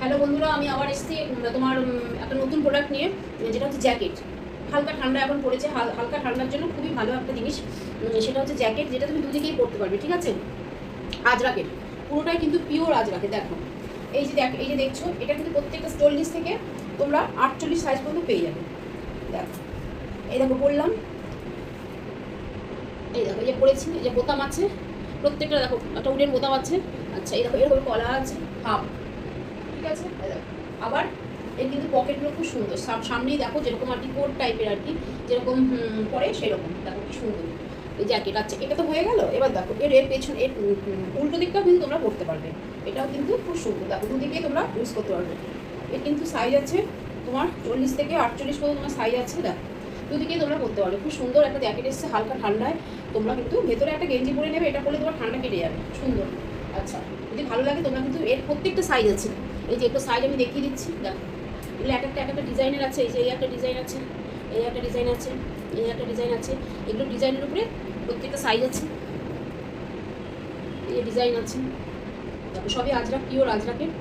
Hello বন্ধুরা, আমি আবার এসেছি তোমার একটা নতুন প্রোডাক্ট নিয়ে, যেটা হচ্ছে জ্যাকেট। হালকা ঠান্ডা এখন পড়েছে, হালকা ঠান্ডার জন্য খুবই ভালো একটা জিনিস। সেটা হচ্ছে জ্যাকেট, যেটা তুমি দুদিকেই পরতে পারবে, ঠিক আছে। আজরাকের, পুরোটাই কিন্তু পিওর আজরাকের। দেখো এই যে দেখছো, এটা কিন্তু প্রত্যেকটা 40 থেকে তোমরা 48 সাইজ পর্যন্ত পেয়ে যাবে। দেখো, এই দেখো বললাম, এই দেখো এই যে পরেছি, এই যে বোতাম আছে প্রত্যেকটা, দেখো একটা উডেন বোতাম আছে। আচ্ছা, এই দেখো এরকম কলা আছে হাফ, ঠিক আছে। আবার এর কিন্তু পকেটগুলো খুব সুন্দর, সামনেই দেখো যেরকম আর কি কোট টাইপের আর কি, যেরকম পরে সেরকম। দেখো কি সুন্দর এই জ্যাকেট। আচ্ছা, এটা তো হয়ে গেল। এবার দেখো এর পেছন, এর উল্টো দিকটাও কিন্তু তোমরা পরতে পারবে। এটাও কিন্তু খুব সুন্দর, দেখো দুদিকেই তোমরা ইউজ করতে পারবে। এর কিন্তু সাইজ আছে তোমার 40 থেকে 48 পর্যন্ত তোমার সাইজ আছে। দেখো দুদিকেই তোমরা করতে পারবে। খুব সুন্দর একটা জ্যাকেট এসছে হালকা ঠান্ডায়। তোমরা কিন্তু ভেতরে একটা গেঞ্জি পরে নেবে, এটা পরলে তোমার ঠান্ডা কেটে যাবে, সুন্দর। আচ্ছা, যদি ভালো লাগে তোমরা কিন্তু এর প্রত্যেকটা সাইজ আছে। এই যে একটু সাইজ আমি দেখিয়ে দিচ্ছি, দেখো এগুলো এক একটা ডিজাইনের আছে। এই যে এই একটা ডিজাইন আছে, এই একটা ডিজাইন আছে, এই একটা ডিজাইন আছে। এগুলো ডিজাইনের উপরে প্রত্যেকটা সাইজ আছে। এই যে ডিজাইন আছে, দেখো সবই আজরাক, পিওর আজরাকের।